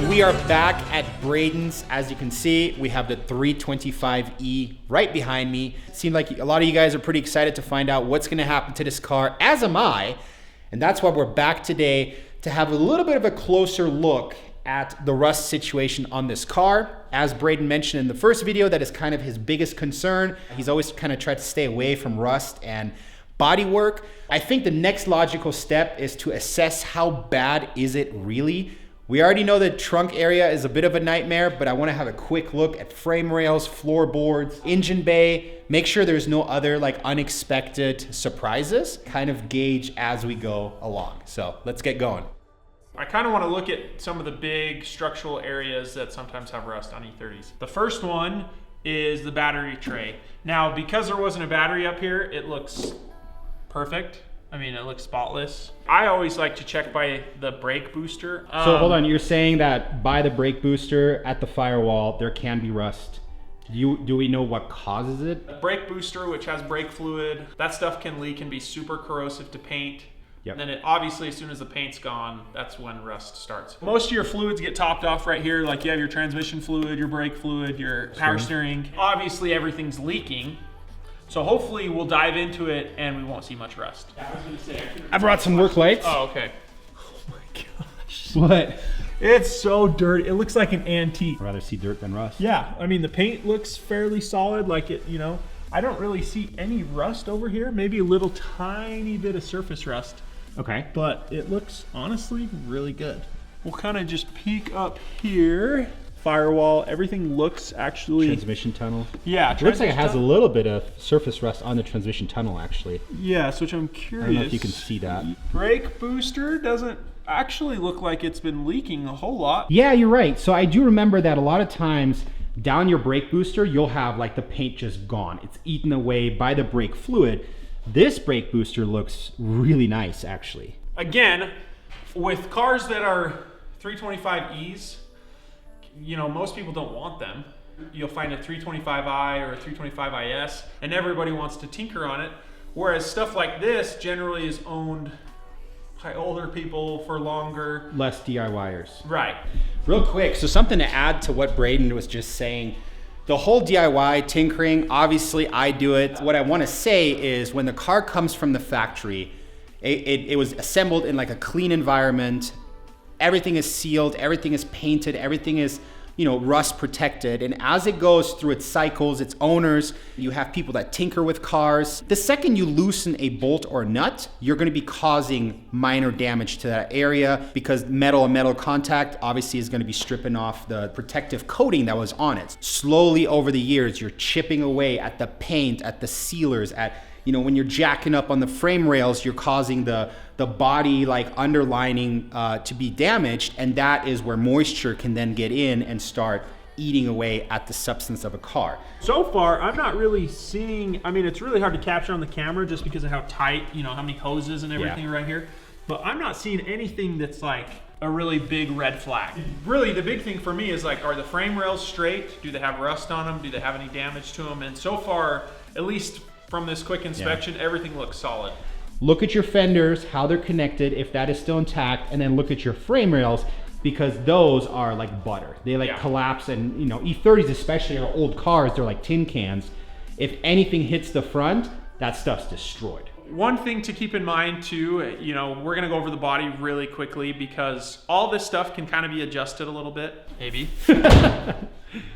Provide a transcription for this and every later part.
We are back at Braden's. As you can see, we have the 325e right behind me. It seemed like a lot of you guys are pretty excited to find out what's gonna happen to this car, as am I. And that's why we're back today to have a little bit of a closer look at the rust situation on this car. As Braden mentioned in the first video, that is kind of his biggest concern. He's always kind of tried to stay away from rust and bodywork. I think the next logical step is to assess how bad is it really. We already know the trunk area is a bit of a nightmare, but I want to have a quick look at frame rails, floorboards, engine bay, make sure there's no other like unexpected surprises, kind of gauge as we go along. So let's get going. I kind of want to look at some of the big structural areas that sometimes have rust on E30s. The first one is the battery tray. Now, because there wasn't a battery up here, it looks perfect. I mean, it looks spotless. I always like to check by the brake booster. So hold on, you're saying that by the brake booster at the firewall, there can be rust. Do we know what causes it? The brake booster, which has brake fluid, that stuff can leak and be super corrosive to paint. Yep. And then it, obviously, as soon as the paint's gone, that's when rust starts. Most of your fluids get topped off right here. Like you have your transmission fluid, your brake fluid, your power steering. Obviously, everything's leaking. So hopefully we'll dive into it and we won't see much rust. I was gonna say, I brought some work lights. Oh, okay. Oh my gosh. What? It's so dirty. It looks like an antique. I'd rather see dirt than rust. Yeah, I mean the paint looks fairly solid, like it, you know. I don't really see any rust over here. Maybe a little tiny bit of surface rust. Okay. But it looks honestly really good. We'll kind of just peek up here. Firewall, everything looks actually... Transmission tunnel. Yeah. It looks like it has a little bit of surface rust on the transmission tunnel, actually. Yes, which I'm curious. I don't know if you can see that. Brake booster doesn't actually look like it's been leaking a whole lot. Yeah, you're right. So I do remember that a lot of times down your brake booster, you'll have like the paint just gone. It's eaten away by the brake fluid. This brake booster looks really nice, actually. Again, with cars that are 325Es, you know, most people don't want them. You'll find a 325i or a 325is, and everybody wants to tinker on it. Whereas stuff like this generally is owned by older people for longer. Less DIYers. Right. Real quick, so something to add to what Braden was just saying. The whole DIY tinkering, obviously I do it. What I want to say is when the car comes from the factory, it was assembled in like a clean environment. Everything is sealed, everything is painted, everything is, you know, rust protected. And as it goes through its cycles, its owners, you have people that tinker with cars. The second you loosen a bolt or nut, you're gonna be causing minor damage to that area because metal and metal contact obviously is gonna be stripping off the protective coating that was on it. Slowly over the years, you're chipping away at the paint, at the sealers, at, you know, when you're jacking up on the frame rails, you're causing the body like underlining to be damaged, and that is where moisture can then get in and start eating away at the substance of a car. So far, I'm not really seeing, I mean, it's really hard to capture on the camera just because of how tight, you know, how many hoses and everything right here, but I'm not seeing anything that's like a really big red flag. Really, the big thing for me is like, are the frame rails straight? Do they have rust on them? Do they have any damage to them? And so far, at least from this quick inspection, everything looks solid. Look at your fenders, how they're connected, if that is still intact, and then look at your frame rails because those are like butter. They like collapse, and you know, E30s especially are old cars, they're like tin cans. If anything hits the front, that stuff's destroyed. One thing to keep in mind too, you know, we're gonna go over the body really quickly because all this stuff can kind of be adjusted a little bit, maybe.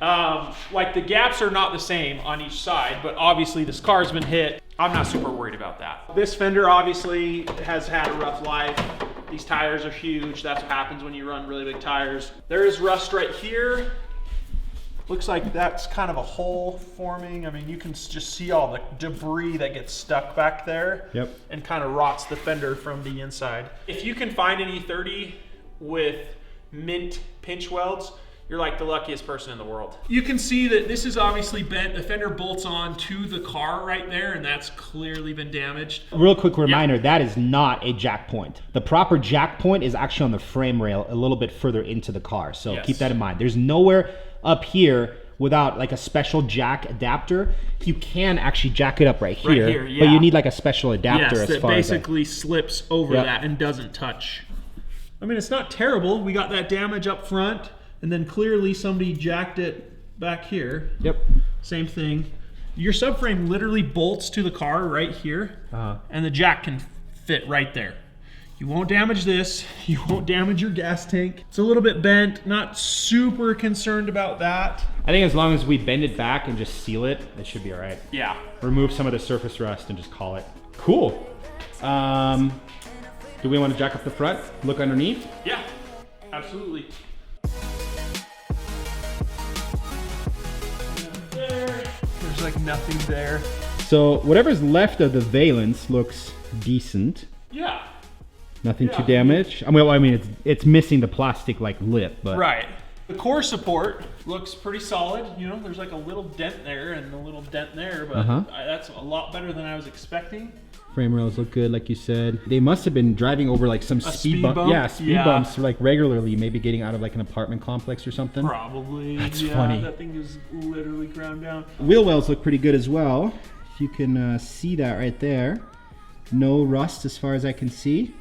Like the gaps are not the same on each side, but obviously this car's been hit. I'm not super worried about that. This fender obviously has had a rough life. These tires are huge. That's what happens when you run really big tires. There is rust right here. Looks like that's kind of a hole forming. I mean, you can just see all the debris that gets stuck back there and kind of rots the fender from the inside. If you can find an E30 with mint pinch welds, you're like the luckiest person in the world. You can see that this is obviously bent. The fender bolts on to the car right there, and that's clearly been damaged. Real quick reminder, that is not a jack point. The proper jack point is actually on the frame rail a little bit further into the car. So keep that in mind. There's nowhere up here without like a special jack adapter. You can actually jack it up right here, but you need like a special adapter as far as basically slips over that and doesn't touch. I mean, it's not terrible. We got that damage up front, and then clearly somebody jacked it back here. Yep. Same thing. Your subframe literally bolts to the car right here, and the jack can fit right there. You won't damage this. You won't damage your gas tank. It's a little bit bent. Not super concerned about that. I think as long as we bend it back and just seal it, it should be all right. Yeah. Remove some of the surface rust and just call it. Cool. Do we want to jack up the front? Look underneath? Yeah, absolutely. There's like nothing there. So whatever's left of the valence looks decent. Yeah. Nothing too damaged. I mean, it's missing the plastic like lip, but right. The core support looks pretty solid. You know, there's like a little dent there and a little dent there, but that's a lot better than I was expecting. Frame rails look good, like you said. They must have been driving over like some speed bump. Yeah, speed bumps like regularly, maybe getting out of like an apartment complex or something. Probably. That's funny. That thing is literally ground down. Wheel wells look pretty good as well. You can see that right there. No rust as far as I can see.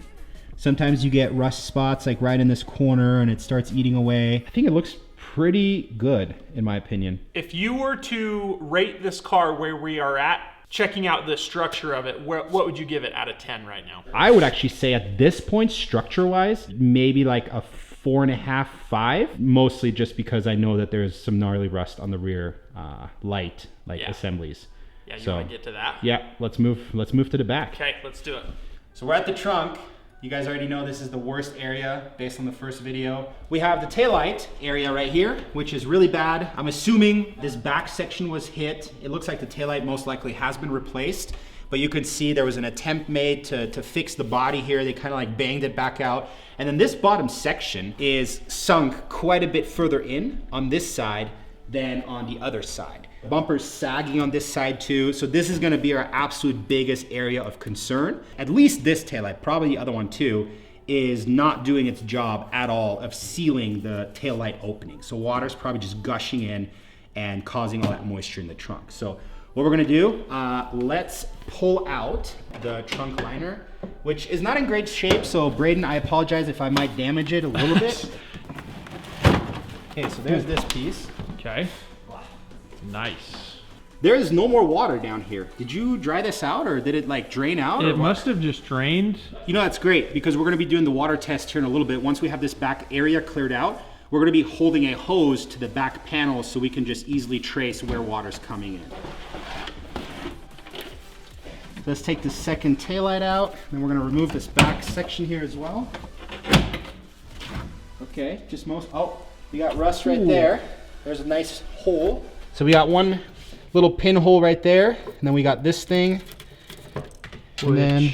Sometimes you get rust spots like right in this corner and it starts eating away. I think it looks pretty good in my opinion. If you were to rate this car where we are at, checking out the structure of it, what would you give it out of 10 right now? I would actually say at this point, structure-wise, maybe like a 4.5, 5. Mostly just because I know that there's some gnarly rust on the rear light assemblies. Yeah, you want to get to that? Yeah, let's move to the back. Okay, let's do it. So we're at the trunk. You guys already know this is the worst area based on the first video. We have the taillight area right here, which is really bad. I'm assuming this back section was hit. It looks like the taillight most likely has been replaced, but you could see there was an attempt made to fix the body here. They kind of like banged it back out. And then this bottom section is sunk quite a bit further in on this side than on the other side. Bumper's sagging on this side too. So this is gonna be our absolute biggest area of concern. At least this taillight, probably the other one too, is not doing its job at all of sealing the taillight opening. So water's probably just gushing in and causing all that moisture in the trunk. So what we're gonna do, let's pull out the trunk liner, which is not in great shape. So Braden, I apologize if I might damage it a little bit. Okay, so there's this piece. Okay. Nice. There is no more water down here. Did you dry this out or did it like drain out? It must have just drained. You know, that's great because we're gonna be doing the water test here in a little bit. Once we have this back area cleared out, we're gonna be holding a hose to the back panel so we can just easily trace where water's coming in. Let's take the second taillight out. Then we're gonna remove this back section here as well. Okay, oh, you got rust right there. There's a nice hole. So we got one little pinhole right there, and then we got this thing. And then,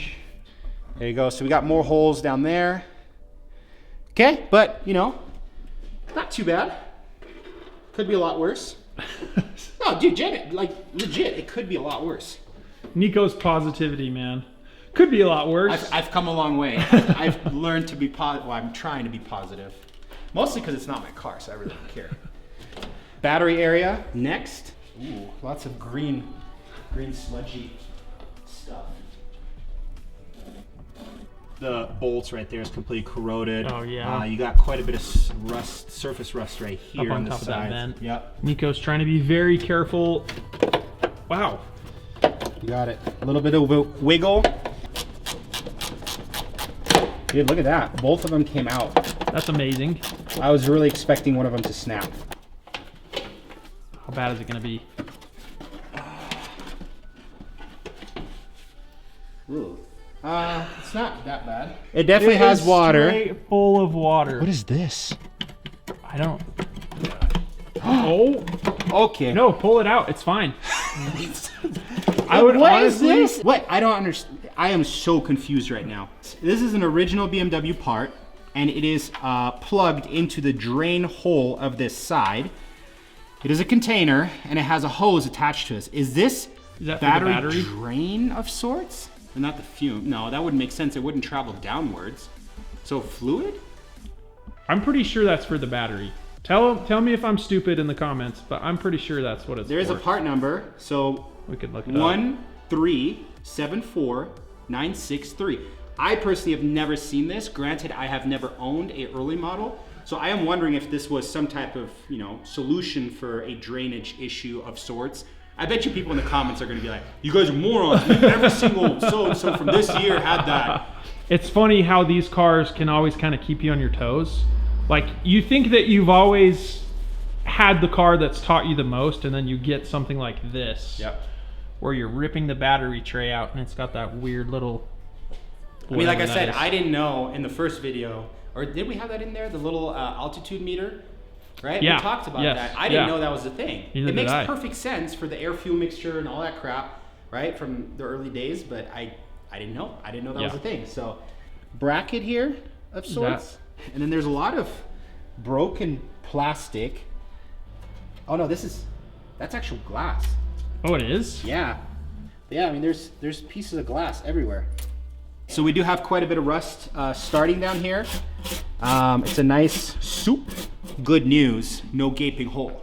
there you go. So we got more holes down there. Okay, but you know, not too bad. Could be a lot worse. No, dude, Janet, like legit, it could be a lot worse. Nico's positivity, man. Could be a lot worse. I've come a long way. I've learned to be positive. Well, I'm trying to be positive. Mostly because it's not my car, so I really don't care. Battery area next. Ooh, lots of green sludgy stuff. The bolts right there is completely corroded. Oh yeah. You got quite a bit of rust, surface rust right here up on the top side. of that vent. Yep. Nico's trying to be very careful. Wow. You got it. A little bit of wiggle. Dude, look at that. Both of them came out. That's amazing. I was really expecting one of them to snap. How bad is it going to be? Ooh. It's not that bad. It definitely has water. Straight full of water. What is this? I don't. Oh. Okay. No, pull it out. It's fine. I would what honestly. Is this? What? I don't understand. I am so confused right now. This is an original BMW part, and it is plugged into the drain hole of this side. It is a container, and it has a hose attached to it. Is this battery drain of sorts? And not the fume. No, that wouldn't make sense. It wouldn't travel downwards. So fluid? I'm pretty sure that's for the battery. Tell me if I'm stupid in the comments, but I'm pretty sure that's what it's for. There's a part number, so we could look it up. 1374963. I personally have never seen this. Granted, I have never owned a early model, so I am wondering if this was some type of, solution for a drainage issue of sorts. I bet you people in the comments are going to be like, "You guys are morons. Every single so from this year had that." It's funny how these cars can always kind of keep you on your toes. Like, you think that you've always had the car that's taught you the most, and then you get something like this. Yep. Where you're ripping the battery tray out, and it's got that weird little... I mean, like I said, I didn't know in the first video, or did we have that in there? The little altitude meter, right? Yeah. We talked about that. I didn't know that was a thing. Neither it makes did I. perfect sense for the air-fuel mixture and all that crap, right? From the early days, but I didn't know. I didn't know that was a thing. So, bracket here of sorts. And then there's a lot of broken plastic. Oh no, that's actual glass. Oh, it is? Yeah. Yeah, I mean, there's pieces of glass everywhere. So we do have quite a bit of rust starting down here. It's a nice soup. Good news, no gaping hole.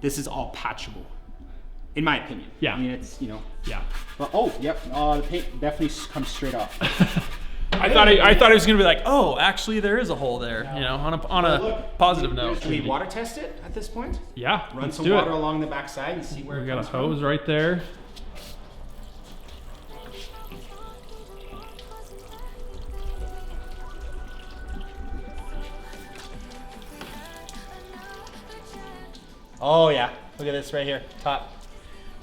This is all patchable, in my opinion. Yeah. I mean, it's, Yeah. But, oh, yep, the paint definitely comes straight off. I thought it was gonna be like, oh, actually there is a hole there, on a positive note. Can we water test it at this point? Yeah, Run some water along the backside and see where we it got a comes hose from. right there. Oh yeah, look at this right here, top.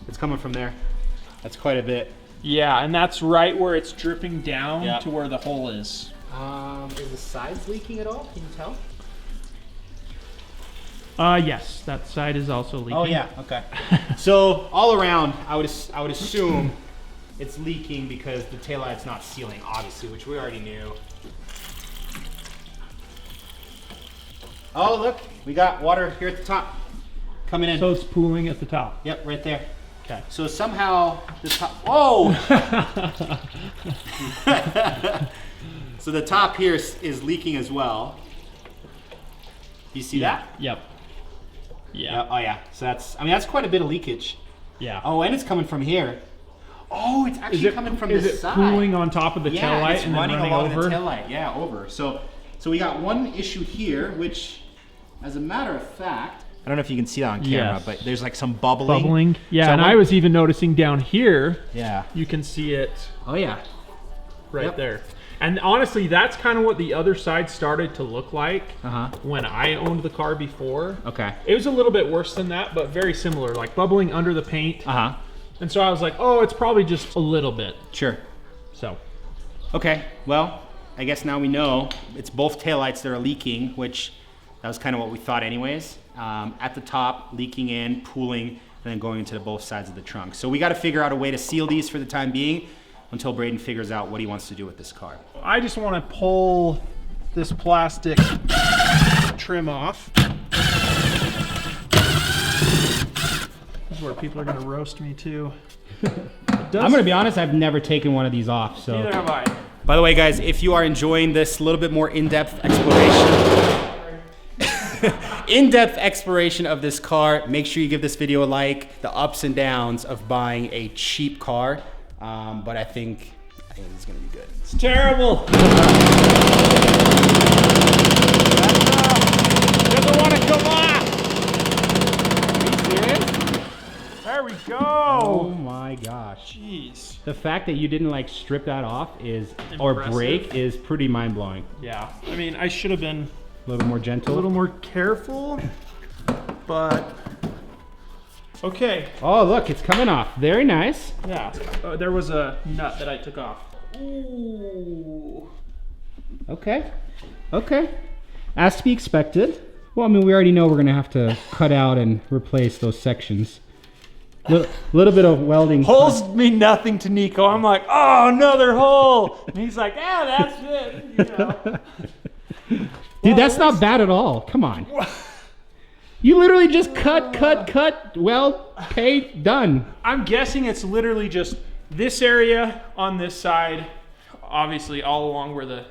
It's coming from there. That's quite a bit. Yeah, and that's right where it's dripping down to where the hole is. Is the sides leaking at all? Can you tell? Yes, that side is also leaking. Oh yeah, okay. So all around, I would assume it's leaking because the taillight's not sealing, obviously, which we already knew. Oh look, we got water here at the top coming in. So it's pooling at the top. Yep, right there. Okay. So somehow the top. Whoa! So the top here is leaking as well. You see that? Yep. Yeah. Oh yeah. So that's quite a bit of leakage. Yeah. Oh, and it's coming from here. Oh, it's actually coming from this side. Is it pooling on top of the tail light and then running along over? the tail light. Yeah, over. So we got one issue here, which, as a matter of fact, I don't know if you can see that on camera, but there's like some bubbling. Yeah, so and I was even noticing down here. Yeah. You can see it. Oh yeah. Right there. And honestly, that's kind of what the other side started to look like when I owned the car before. Okay. It was a little bit worse than that, but very similar, like bubbling under the paint. And so I was like, oh, it's probably just a little bit. Sure. So. Okay, well, I guess now we know it's both taillights that are leaking, which that was kind of what we thought anyways. At the top, leaking in, pooling, and then going into both sides of the trunk. So we got to figure out a way to seal these for the time being until Braden figures out what he wants to do with this car. I just want to pull this plastic trim off. This is where people are going to roast me too. I'm going to be honest, I've never taken one of these off. So. Neither have I. By the way, guys, if you are enjoying this little bit more in-depth exploration of this car, make sure you give this video a like. The ups and downs of buying a cheap car, but I think it's gonna be good. It's terrible. Doesn't want to come off. Are you serious? There we go. Oh my gosh. Jeez. The fact that you didn't like strip that off or break is pretty mind blowing. Yeah. I mean, I should have been a little more gentle. A little more careful, but okay. Oh, look, it's coming off. Very nice. Yeah. There was a nut that I took off. Ooh. Okay. Okay. As to be expected. Well, I mean, we already know we're going to have to cut out and replace those sections. Little bit of welding. Holes mean nothing to Nico. I'm like, oh, another hole. And he's like, that's it. Dude, that's not bad at all. Come on. You literally just cut, well, pay, done. I'm guessing it's literally just this area on this side, obviously all along where the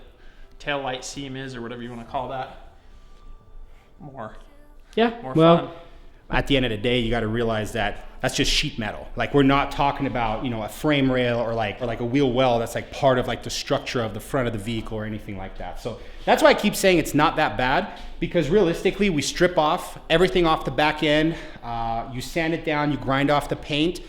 tail light seam is, or whatever you want to call that. More fun. At the end of the day, you got to realize that that's just sheet metal. Like, we're not talking about, you know, a frame rail or like a wheel well that's like part of like the structure of the front of the vehicle or anything like that. So that's why I keep saying it's not that bad, because realistically, we strip off everything off the back end. You sand it down, you grind off the paint,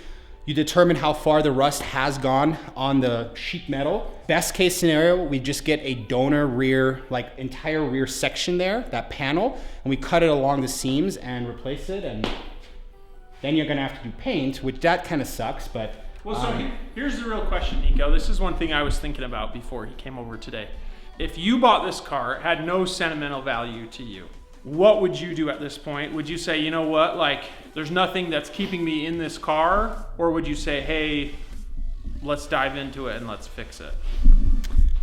you determine how far the rust has gone on the sheet metal. Best case scenario, we just get a donor rear, like entire rear section there, that panel, and we cut it along the seams and replace it, and then you're gonna have to do paint, which that kind of sucks, but. Well, so here's the real question, Nico. This is one thing I was thinking about before he came over today. If you bought this car, it had no sentimental value to you, what would you do at this point? Would you say, you know what, like, there's nothing that's keeping me in this car? Or would you say, hey, let's dive into it and let's fix it?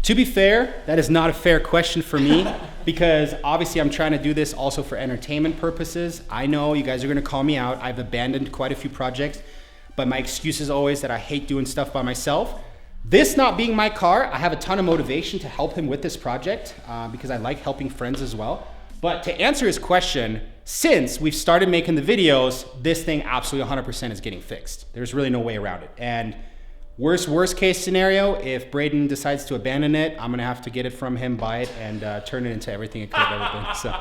To be fair, that is not a fair question for me, because obviously I'm trying to do this also for entertainment purposes. I know you guys are gonna call me out. I've abandoned quite a few projects, but my excuse is always that I hate doing stuff by myself. This not being my car, I have a ton of motivation to help him with this project because I like helping friends as well. But to answer his question, since we've started making the videos, this thing absolutely 100% is getting fixed. There's really no way around it. And worst case scenario, if Braden decides to abandon it, I'm gonna have to get it from him, buy it, and turn it into everything it could have ever been. So.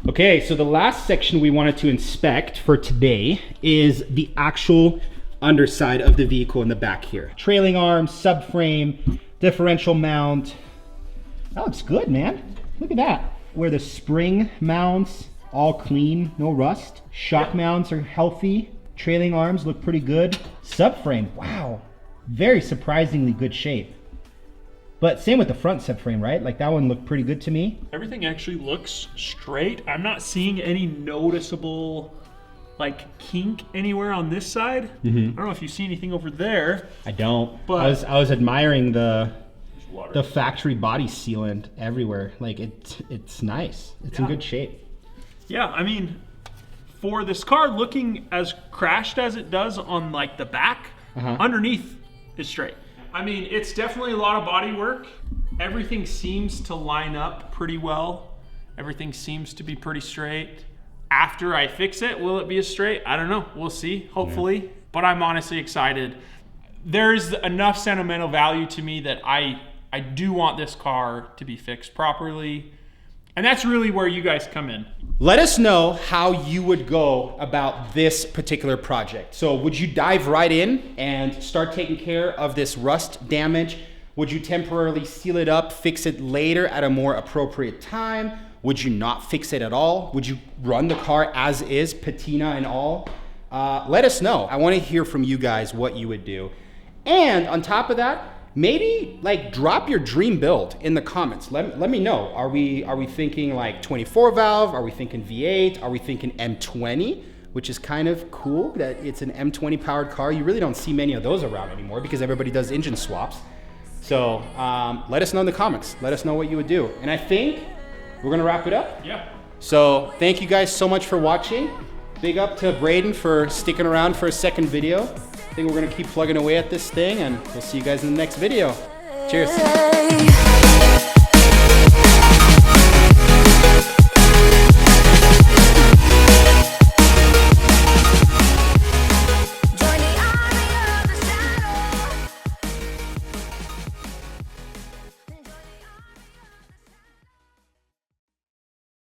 Okay, so the last section we wanted to inspect for today is the actual underside of the vehicle in the back here. Trailing arms, subframe, differential mount. That looks good, man. Look at that. Where the spring mounts, all clean, no rust. Shock mounts are healthy. Trailing arms look pretty good. Subframe, wow. Very surprisingly good shape. But same with the front subframe, right? Like, that one looked pretty good to me. Everything actually looks straight. I'm not seeing any noticeable like kink anywhere on this side. I don't know if you see anything over there. I don't. But I was admiring the factory body sealant everywhere. Like, it's nice. It's in good shape. Yeah, I mean, for this car looking as crashed as it does on like the back, underneath is straight. I mean, it's definitely a lot of body work. Everything seems to line up pretty well. Everything seems to be pretty straight. After I fix it, will it be as straight? I don't know. We'll see, hopefully. Yeah. But I'm honestly excited. There's enough sentimental value to me that I do want this car to be fixed properly. And that's really where you guys come in. Let us know how you would go about this particular project. So would you dive right in and start taking care of this rust damage? Would you temporarily seal it up, fix it later at a more appropriate time? Would you not fix it at all? Would you run the car as is, patina and all? Let us know. I want to hear from you guys what you would do. And on top of that, maybe like drop your dream build in the comments. Let me know. Are we thinking like 24 valve? Are we thinking V8? Are we thinking M20? Which is kind of cool that it's an M20 powered car. You really don't see many of those around anymore because everybody does engine swaps. So let us know in the comments. Let us know what you would do. And I think we're gonna wrap it up. Yeah. So thank you guys so much for watching. Big up to Braden for sticking around for a second video. I think we're gonna keep plugging away at this thing, and we'll see you guys in the next video. Cheers.